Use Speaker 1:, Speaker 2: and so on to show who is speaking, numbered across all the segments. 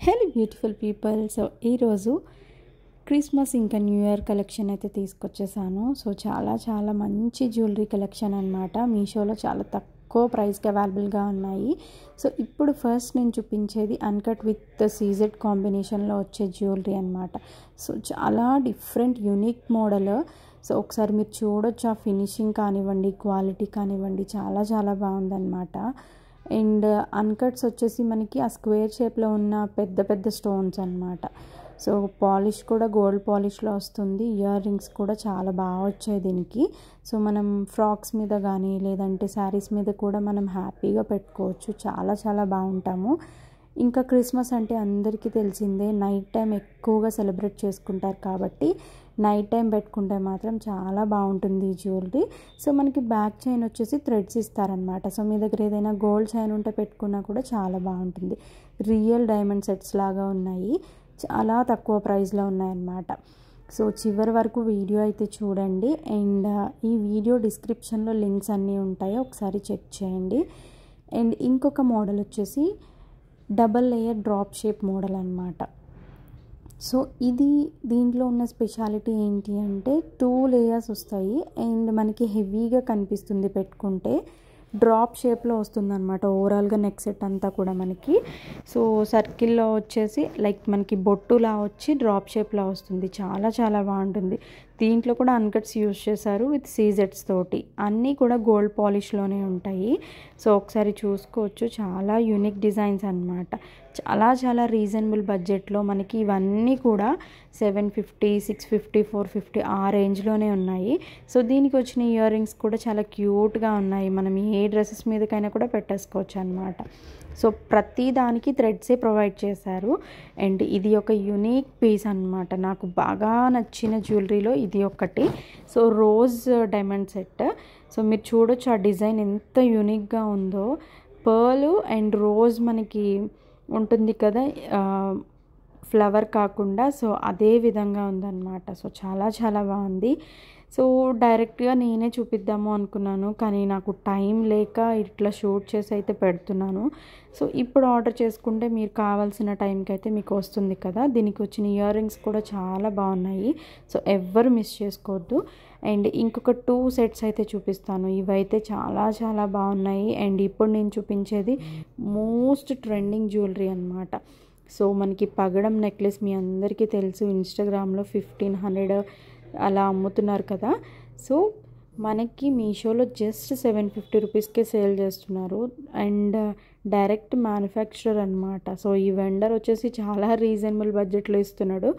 Speaker 1: Hello beautiful people. So ఈరోజు Christmas ఇంకా new year collection అయితే తీసుకొచ్చేసాను. సో చాలా మంచి జ్యువెలరీ కలెక్షన్ అనమాట. మీషోలో చాలా తక్కువ ప్రైస్కి అవైలబుల్గా ఉన్నాయి. సో ఇప్పుడు ఫస్ట్ నేను చూపించేది అన్కట్ విత్ సీజెడ్ కాంబినేషన్లో వచ్చే జ్యువెలరీ అనమాట. సో చాలా డిఫరెంట్ యూనిక్ మోడల్. సో ఒకసారి మీరు చూడొచ్చు, ఆ ఫినిషింగ్ కానివ్వండి, క్వాలిటీ కానివ్వండి, చాలా బాగుందన్నమాట. అండ్ అన్కట్స్ వచ్చేసి మనకి ఆ స్క్వేర్ షేప్లో ఉన్న పెద్ద స్టోన్స్ అనమాట. సో పాలిష్ కూడా గోల్డ్ పాలిష్లో వస్తుంది. ఇయర్ రింగ్స్ కూడా చాలా బాగా వచ్చాయి దీనికి. సో మనం ఫ్రాక్స్ మీద కానీ లేదంటే శారీస్ మీద కూడా మనం హ్యాపీగా పెట్టుకోవచ్చు. చాలా బాగుంటాము. ఇంకా క్రిస్మస్ అంటే అందరికీ తెలిసిందే, నైట్ టైం ఎక్కువగా సెలబ్రేట్ చేసుకుంటారు కాబట్టి నైట్ టైం పెట్టుకుంటే మాత్రం చాలా బాగుంటుంది ఈ జ్యువెలరీ. సో మనకి బ్యాక్ చైన్ వచ్చేసి థ్రెడ్స్ ఇస్తారనమాట. సో మీ దగ్గర ఏదైనా గోల్డ్ చైన్ ఉంటే పెట్టుకున్నా కూడా చాలా బాగుంటుంది. రియల్ డైమండ్ సెట్స్ లాగా ఉన్నాయి, చాలా తక్కువ ప్రైస్లో ఉన్నాయన్నమాట. సో చివరి వరకు వీడియో అయితే చూడండి. అండ్ ఈ వీడియో డిస్క్రిప్షన్లో లింక్స్ అన్నీ ఉంటాయి, ఒకసారి చెక్ చేయండి. అండ్ ఇంకొక మోడల్ వచ్చేసి double layer drop shape model అనమాట. సో దీంట్లో ఉన్న స్పెషాలిటీ ఏంటి అంటే 2 లేయర్స్ వస్తాయి అండ్ మనకి హెవీగా కనిపిస్తుంది పెట్టుకుంటే. డ్రాప్ షేప్లో వస్తుందన్నమాట ఓవరాల్గా నెక్ సెట్ అంతా కూడా మనకి. సో సర్కిల్లో వచ్చేసి లైక్ మనకి బొట్టులా వచ్చి డ్రాప్ షేప్లా వస్తుంది. చాలా బాగుంటుంది. దీంట్లో కూడా అన్కట్స్ యూజ్ చేశారు విత్ సీజెట్స్ తోటి. అన్నీ కూడా గోల్డ్ పాలిష్లోనే ఉంటాయి. సో ఒకసారి చూసుకోవచ్చు, చాలా యూనిక్ డిజైన్స్ అన్నమాట. చాలా రీజనబుల్ బడ్జెట్లో మనకి ఇవన్నీ కూడా 750, 650, 450 ఆ రేంజ్లోనే ఉన్నాయి. సో దీనికి వచ్చిన ఇయర్ రింగ్స్ కూడా చాలా క్యూట్గా ఉన్నాయి. మనం ఏ డ్రెస్సెస్ మీదకైనా కూడా పెట్టేసుకోవచ్చు అనమాట. సో ప్రతి దానికి థ్రెడ్సే ప్రొవైడ్ చేశారు. అండ్ ఇది ఒక యూనిక్ పీస్ అనమాట. నాకు బాగా నచ్చిన జ్యువెలరీలో ఇది ఒకటి. So rose diamond set. So మీరు చూడొచ్చు ఆ డిజైన్ ఎంత యూనిక్గా ఉందో. పర్ల్ అండ్ రోజ్ మనకి ఉంటుంది కదా, ఫ్లవర్ కాకుండా. సో అదే విధంగా ఉందన్నమాట. సో చాలా బాగుంది. సో డైరెక్ట్గా నేనే చూపిద్దాము అనుకున్నాను, కానీ నాకు టైం లేక ఇట్లా షూట్ చేసి అయితే పెడుతున్నాను. సో ఇప్పుడు ఆర్డర్ చేసుకుంటే మీరు కావాల్సిన టైంకి అయితే మీకు వస్తుంది కదా. దీనికి వచ్చిన ఇయర్ రింగ్స్ కూడా చాలా బాగున్నాయి. సో ఎవ్వరు మిస్ చేసుకోవద్దు. అండ్ ఇంకొక 2 సెట్స్ అయితే చూపిస్తాను. ఇవైతే చాలా బాగున్నాయి. అండ్ ఇప్పుడు నేను చూపించేది మోస్ట్ ట్రెండింగ్ జ్యువెలరీ అనమాట. సో మనకి పగడం నెక్లెస్ మీ అందరికీ తెలుసు, ఇన్స్టాగ్రామ్లో 1500 అలా అమ్ముతున్నారు కదా. సో మనకి మీషోలో జస్ట్ 750 రూపీస్కే సేల్ చేస్తున్నారు. అండ్ డైరెక్ట్ మ్యానుఫ్యాక్చరర్ అనమాట. సో ఈ వెండర్ వచ్చేసి చాలా రీజనబుల్ బడ్జెట్లో ఇస్తున్నాడు.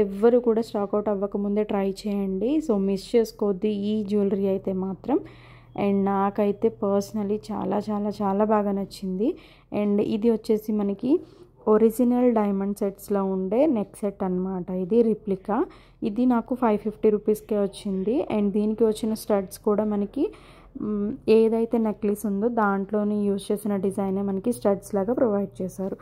Speaker 1: ఎవ్వరు కూడా స్టాక్అవుట్ అవ్వకముందే ట్రై చేయండి. సో మిస్ చేసుకోవద్దు ఈ జ్యువెలరీ అయితే మాత్రం. అండ్ నాకైతే పర్సనలీ చాలా బాగా నచ్చింది. అండ్ ఇది వచ్చేసి మనకి ఒరిజినల్ డైమండ్ సెట్స్లో ఉండే నెక్ సెట్ అనమాట. ఇది రిప్లికా. ఇది నాకు 550 రూపీస్కే వచ్చింది. అండ్ దీనికి వచ్చిన స్టడ్స్ కూడా మనకి ఏదైతే నెక్లెస్ ఉందో దాంట్లోని యూజ్ చేసిన డిజైనే మనకి స్టడ్స్ లాగా ప్రొవైడ్ చేశారు.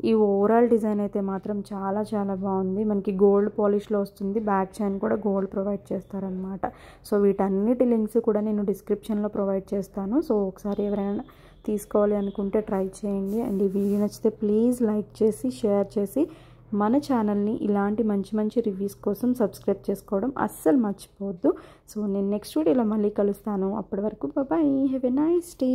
Speaker 1: ఈ ఓవరాల్ డిజైన్ అయితే మాత్రం చాలా బాగుంది. మనకి గోల్డ్ పాలిష్లో వస్తుంది. బ్యాక్ చైన్ కూడా గోల్డ్ ప్రొవైడ్ చేస్తారనమాట. సో వీటన్నిటి లింక్స్ కూడా నేను డిస్క్రిప్షన్లో ప్రొవైడ్ చేస్తాను. సో ఒకసారి ఎవరైనా తీసుకోవాలి అనుకుంటే ట్రై చేయండి. అండ్ ఈ వీడియో నచ్చితే ప్లీజ్ లైక్ చేసి షేర్ చేసి మన ఛానల్ని ఇలాంటి మంచి రివ్యూస్ కోసం సబ్స్క్రైబ్ చేసుకోవడం అస్సలు మర్చిపోవద్దు. సో నేను నెక్స్ట్ వీడియోలో మళ్ళీ కలుస్తాను. అప్పటి వరకు bye, have a nice day.